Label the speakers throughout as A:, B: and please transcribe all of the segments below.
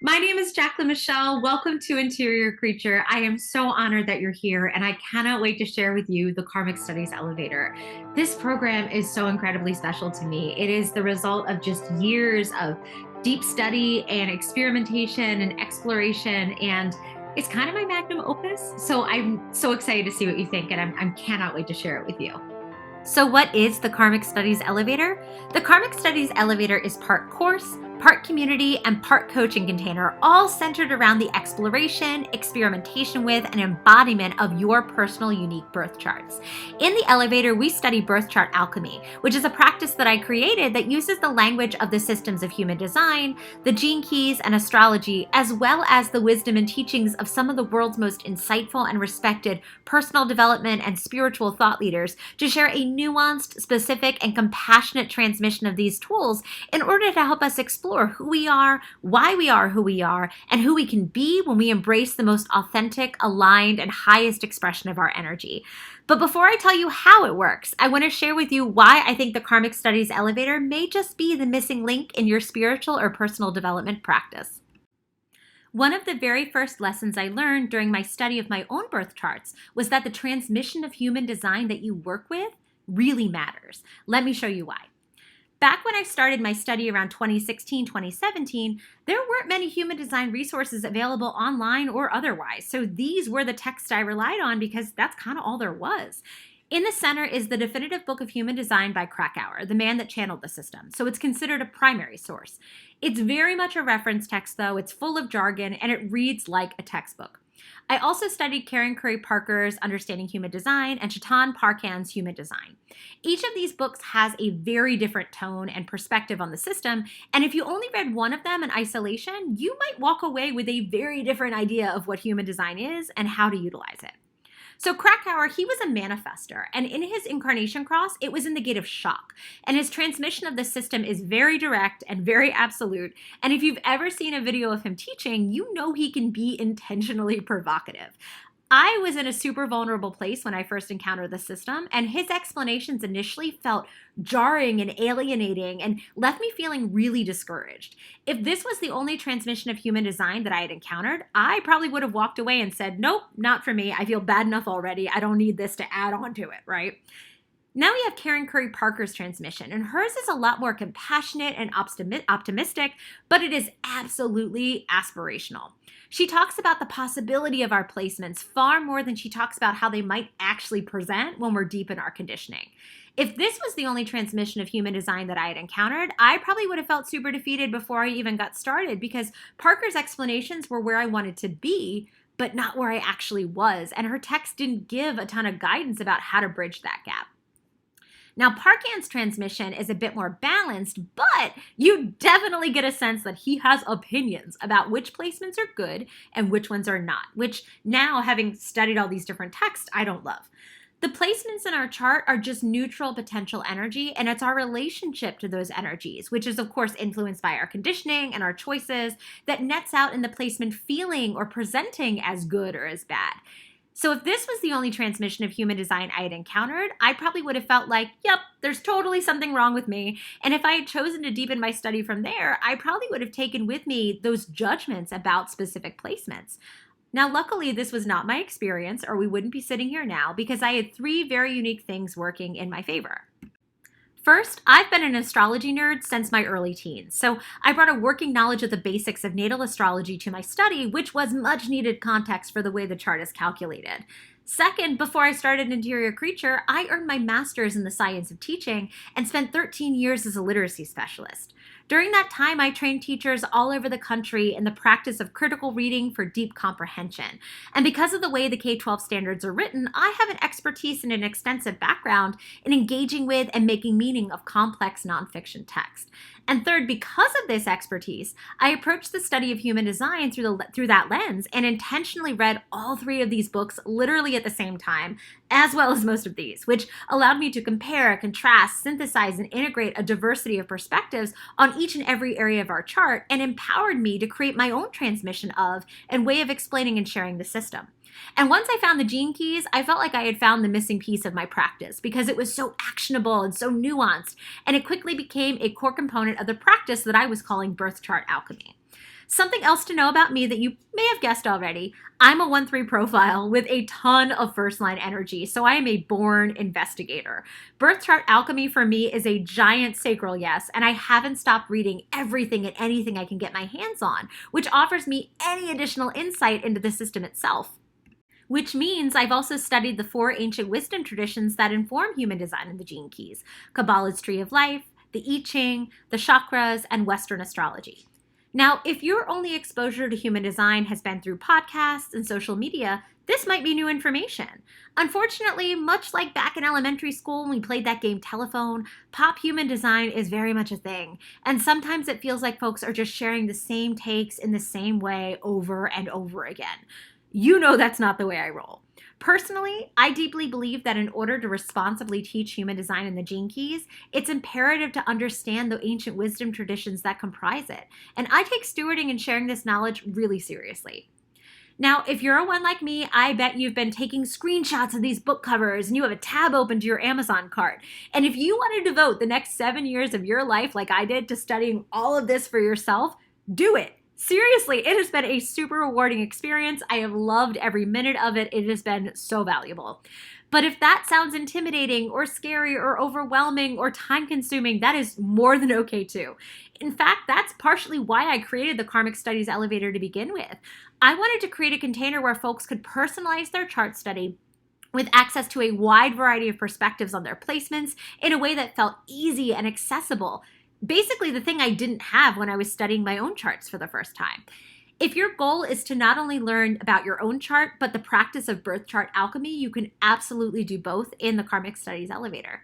A: My name is Jacqueline Michelle. Welcome to Interior Creature. I am so honored that you're here, and I cannot wait to share with you the Karmic Studies Elevator. This program is so incredibly special to me. It is the result of just years of deep study and experimentation and exploration, and it's kind of my magnum opus. So I'm so excited to see what you think, and I cannot wait to share it with you. So what is the Karmic Studies Elevator? The Karmic Studies Elevator is part course, part community, and part coaching container, all centered around the exploration, experimentation with, and embodiment of your personal unique birth charts. In the elevator, we study birth chart alchemy, which is a practice that I created that uses the language of the systems of human design, the gene keys, and astrology, as well as the wisdom and teachings of some of the world's most insightful and respected personal development and spiritual thought leaders to share a nuanced, specific, and compassionate transmission of these tools in order to help us explore who we are who we are, and who we can be when we embrace the most authentic, aligned, and highest expression of our energy. But before I tell you how it works, I want to share with you why I think the Karmic Studies Elevator may just be the missing link in your spiritual or personal development practice. One of the very first lessons I learned during my study of my own birth charts was that the transmission of human design that you work with really matters. Let me show you why. Back when I started my study around 2016, 2017, there weren't many human design resources available online or otherwise. So these were the texts I relied on because that's kind of all there was. In the center is the definitive book of human design by Krakauer, the man that channeled the system. So it's considered a primary source. It's very much a reference text though. It's full of jargon and it reads like a textbook. I also studied Karen Curry Parker's Understanding Human Design and Chetan Parkhan's Human Design. Each of these books has a very different tone and perspective on the system, and if you only read one of them in isolation, you might walk away with a very different idea of what human design is and how to utilize it. So Krakauer, he was a manifester, and in his incarnation cross, it was in the gate of shock. And his transmission of the system is very direct and very absolute. And if you've ever seen a video of him teaching, you know he can be intentionally provocative. I was in a super vulnerable place when I first encountered the system, and his explanations initially felt jarring and alienating and left me feeling really discouraged. If this was the only transmission of human design that I had encountered, I probably would have walked away and said, nope, not for me. I feel bad enough already. I don't need this to add on to it, right? Now we have Karen Curry Parker's transmission, and hers is a lot more compassionate and optimistic, but it is absolutely aspirational. She talks about the possibility of our placements far more than she talks about how they might actually present when we're deep in our conditioning. If this was the only transmission of human design that I had encountered, I probably would have felt super defeated before I even got started because Parker's explanations were where I wanted to be, but not where I actually was, and her text didn't give a ton of guidance about how to bridge that gap. Now, Parkhan's transmission is a bit more balanced, but you definitely get a sense that he has opinions about which placements are good and which ones are not, which now, having studied all these different texts, I don't love. The placements in our chart are just neutral potential energy, and it's our relationship to those energies, which is, of course, influenced by our conditioning and our choices, that nets out in the placement feeling or presenting as good or as bad. So if this was the only transmission of human design I had encountered, I probably would have felt like, yep, there's totally something wrong with me. And if I had chosen to deepen my study from there, I probably would have taken with me those judgments about specific placements. Now, luckily, this was not my experience, or we wouldn't be sitting here now, because I had three very unique things working in my favor. First, I've been an astrology nerd since my early teens, so I brought a working knowledge of the basics of natal astrology to my study, which was much needed context for the way the chart is calculated. Second, before I started Interior Creature, I earned my master's in the science of teaching and spent 13 years as a literacy specialist. During that time, I trained teachers all over the country in the practice of critical reading for deep comprehension. And because of the way the K-12 standards are written, I have an expertise and an extensive background in engaging with and making meaning of complex nonfiction text. And third, because of this expertise, I approached the study of human design through that lens and intentionally read all three of these books literally at the same time, as well as most of these, which allowed me to compare, contrast, synthesize, and integrate a diversity of perspectives on each and every area of our chart, and empowered me to create my own transmission of and way of explaining and sharing the system. And once I found the gene keys, I felt like I had found the missing piece of my practice because it was so actionable and so nuanced, and it quickly became a core component of the practice that I was calling birth chart alchemy. Something else to know about me that you may have guessed already, I'm a 1-3 profile with a ton of first-line energy, so I am a born investigator. Birth chart alchemy for me is a giant sacral yes, and I haven't stopped reading everything and anything I can get my hands on, which offers me any additional insight into the system itself. Which means I've also studied the 4 ancient wisdom traditions that inform human design and the gene keys: Kabbalah's Tree of Life, the I Ching, the chakras, and Western astrology. Now, if your only exposure to human design has been through podcasts and social media, this might be new information. Unfortunately, much like back in elementary school when we played that game Telephone, pop human design is very much a thing. And sometimes it feels like folks are just sharing the same takes in the same way over and over again. You know that's not the way I roll. Personally, I deeply believe that in order to responsibly teach human design and the gene keys, it's imperative to understand the ancient wisdom traditions that comprise it. And I take stewarding and sharing this knowledge really seriously. Now, if you're a one like me, I bet you've been taking screenshots of these book covers and you have a tab open to your Amazon cart. And if you want to devote the next 7 years of your life like I did to studying all of this for yourself, do it. Seriously, it has been a super rewarding experience. I have loved every minute of it. It has been so valuable. But if that sounds intimidating or scary or overwhelming or time-consuming, that is more than okay too. In fact, that's partially why I created the Karmic Studies Elevator to begin with. I wanted to create a container where folks could personalize their chart study with access to a wide variety of perspectives on their placements in a way that felt easy and accessible. Basically the thing I didn't have when I was studying my own charts for the first time. If your goal is to not only learn about your own chart, but the practice of birth chart alchemy, you can absolutely do both in the Karmic Studies Elevator.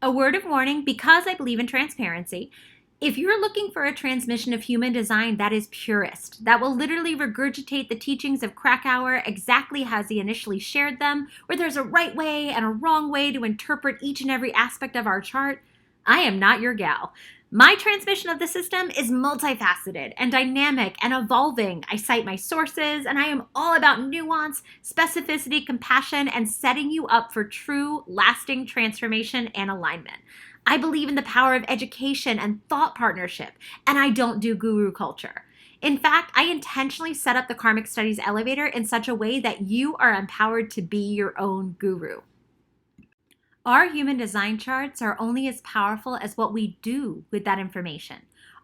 A: A word of warning, because I believe in transparency, if you're looking for a transmission of human design that is purist, that will literally regurgitate the teachings of Krakauer exactly as he initially shared them, where there's a right way and a wrong way to interpret each and every aspect of our chart, I am not your gal. My transmission of the system is multifaceted and dynamic and evolving. I cite my sources, and I am all about nuance, specificity, compassion, and setting you up for true, lasting transformation and alignment. I believe in the power of education and thought partnership, and I don't do guru culture. In fact, I intentionally set up the Karmic Studies Elevator in such a way that you are empowered to be your own guru. Our human design charts are only as powerful as what we do with that information.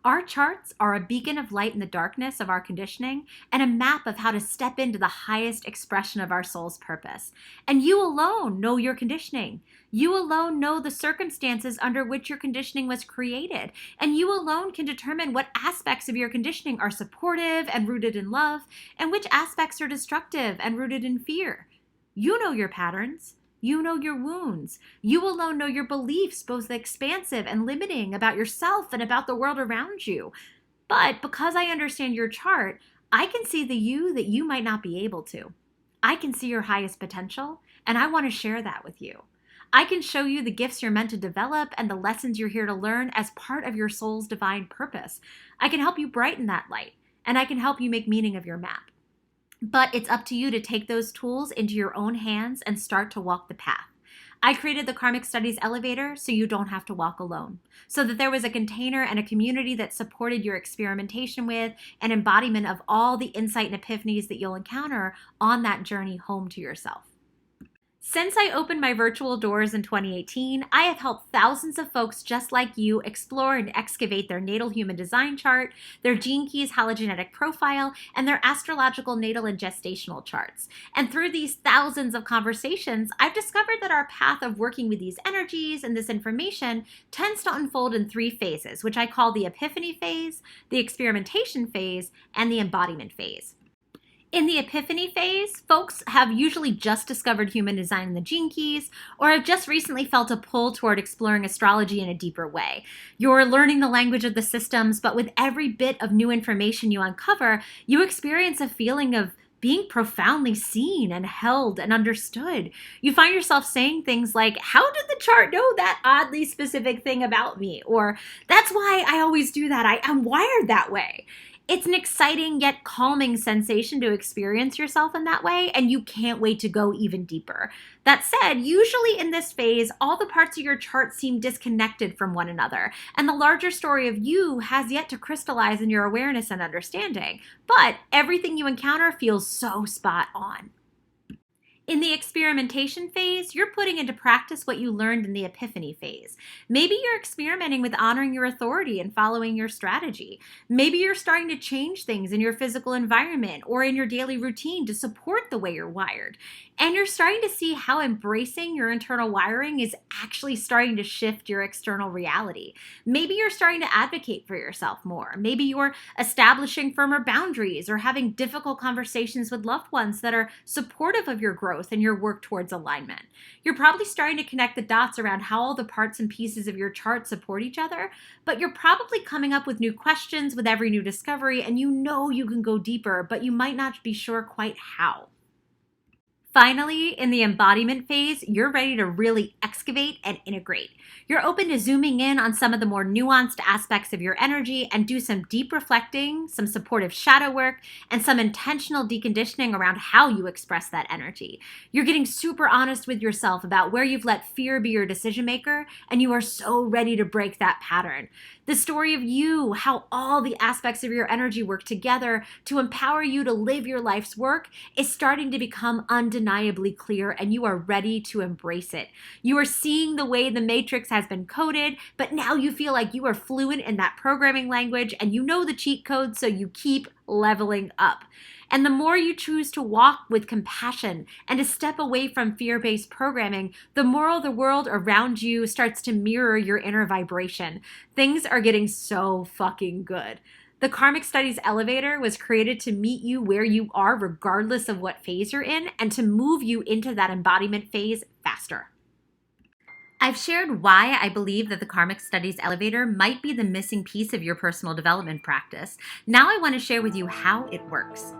A: Our charts are a beacon of light in the darkness of our conditioning and a map of how to step into the highest expression of our soul's purpose. And you alone know your conditioning. You alone know the circumstances under which your conditioning was created. And you alone can determine what aspects of your conditioning are supportive and rooted in love, and which aspects are destructive and rooted in fear. You know your patterns. You know your wounds. You alone know your beliefs, both expansive and limiting, about yourself and about the world around you. But because I understand your chart, I can see the you that you might not be able to. I can see your highest potential, and I want to share that with you. I can show you the gifts you're meant to develop and the lessons you're here to learn as part of your soul's divine purpose. I can help you brighten that light, and I can help you make meaning of your map. But it's up to you to take those tools into your own hands and start to walk the path. I created the Karmic Studies Elevator so you don't have to walk alone, so that there was a container and a community that supported your experimentation with and embodiment of all the insight and epiphanies that you'll encounter on that journey home to yourself. Since I opened my virtual doors in 2018, I have helped thousands of folks just like you explore and excavate their natal human design chart, their gene keys hologenetic profile, and their astrological natal and gestational charts. And through these thousands of conversations, I've discovered that our path of working with these energies and this information tends to unfold in 3 phases, which I call the epiphany phase, the experimentation phase, and the embodiment phase. In the epiphany phase, folks have usually just discovered human design and the gene keys, or have just recently felt a pull toward exploring astrology in a deeper way. You're learning the language of the systems, but with every bit of new information you uncover, you experience a feeling of being profoundly seen and held and understood. You find yourself saying things like, "How did the chart know that oddly specific thing about me?" Or, "That's why I always do that. I'm wired that way." It's an exciting yet calming sensation to experience yourself in that way, and you can't wait to go even deeper. That said, usually in this phase, all the parts of your chart seem disconnected from one another, and the larger story of you has yet to crystallize in your awareness and understanding. But everything you encounter feels so spot on. In the experimentation phase, you're putting into practice what you learned in the epiphany phase. Maybe you're experimenting with honoring your authority and following your strategy. Maybe you're starting to change things in your physical environment or in your daily routine to support the way you're wired. And you're starting to see how embracing your internal wiring is actually starting to shift your external reality. Maybe you're starting to advocate for yourself more. Maybe you're establishing firmer boundaries or having difficult conversations with loved ones that are supportive of your growth and your work towards alignment. You're probably starting to connect the dots around how all the parts and pieces of your chart support each other, but you're probably coming up with new questions with every new discovery, and you know you can go deeper, but you might not be sure quite how. Finally, in the embodiment phase, you're ready to really excavate and integrate. You're open to zooming in on some of the more nuanced aspects of your energy and do some deep reflecting, some supportive shadow work, and some intentional deconditioning around how you express that energy. You're getting super honest with yourself about where you've let fear be your decision maker, and you are so ready to break that pattern. The story of you, how all the aspects of your energy work together to empower you to live your life's work, is starting to become undeniably clear, and you are ready to embrace it. You are seeing the way the matrix has been coded, but now you feel like you are fluent in that programming language and you know the cheat code, so you keep leveling up. And the more you choose to walk with compassion and to step away from fear-based programming, the more the world around you starts to mirror your inner vibration. Things are getting so fucking good. The Karmic Studies Elevator was created to meet you where you are, regardless of what phase you're in, and to move you into that embodiment phase faster. I've shared why I believe that the Karmic Studies Elevator might be the missing piece of your personal development practice. Now I want to share with you how it works.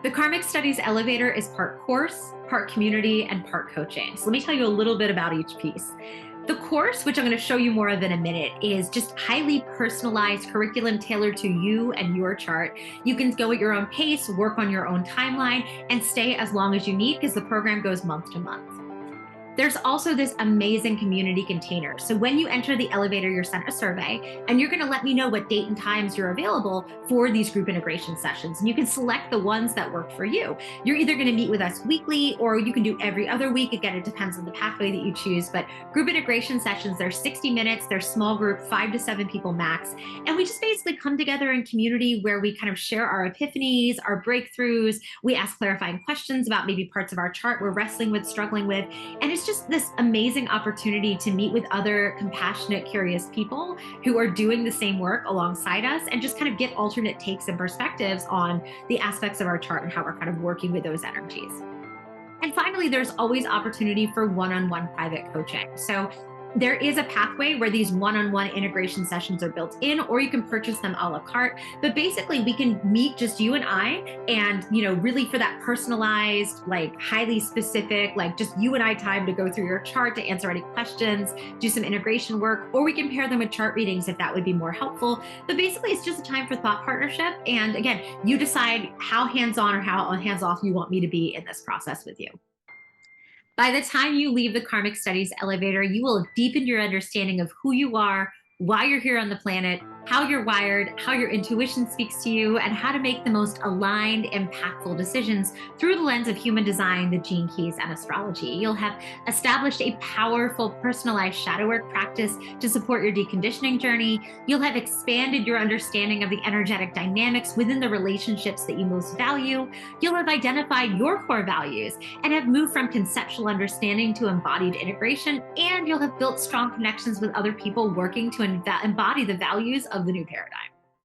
A: The Karmic Studies Elevator is part course, part community, and part coaching. So let me tell you a little bit about each piece. The course, which I'm going to show you more of in a minute, is just highly personalized curriculum tailored to you and your chart. You can go at your own pace, work on your own timeline, and stay as long as you need because the program goes month to month. There's also this amazing community container. So when you enter the elevator, you're sent a survey, and you're gonna let me know what date and times you're available for these group integration sessions. And you can select the ones that work for you. You're either gonna meet with us weekly, or you can do every other week. Again, it depends on the pathway that you choose, but group integration sessions, they're 60 minutes, they're small group, 5 to 7 people max. And we just basically come together in community where we kind of share our epiphanies, our breakthroughs. We ask clarifying questions about maybe parts of our chart we're wrestling with, struggling with. And it's just this amazing opportunity to meet with other compassionate, curious people who are doing the same work alongside us and just kind of get alternate takes and perspectives on the aspects of our chart and how we're kind of working with those energies. And finally, there's always opportunity for one-on-one private coaching. So there is a pathway where these one-on-one integration sessions are built in, or you can purchase them a la carte. But basically, we can meet just you and I, and really for that personalized, like highly specific, like just you and I time to go through your chart, to answer any questions, do some integration work, or we can pair them with chart readings if that would be more helpful. But basically, it's just a time for thought partnership. And again, you decide how hands-on or how hands-off you want me to be in this process with you. By the time you leave the Karmic Studies Elevator, you will have deepened your understanding of who you are, why you're here on the planet, how you're wired, how your intuition speaks to you, and how to make the most aligned, impactful decisions through the lens of human design, the gene keys, and astrology. You'll have established a powerful, personalized shadow work practice to support your deconditioning journey. You'll have expanded your understanding of the energetic dynamics within the relationships that you most value. You'll have identified your core values and have moved from conceptual understanding to embodied integration, and you'll have built strong connections with other people working to embody the values of the new paradigm.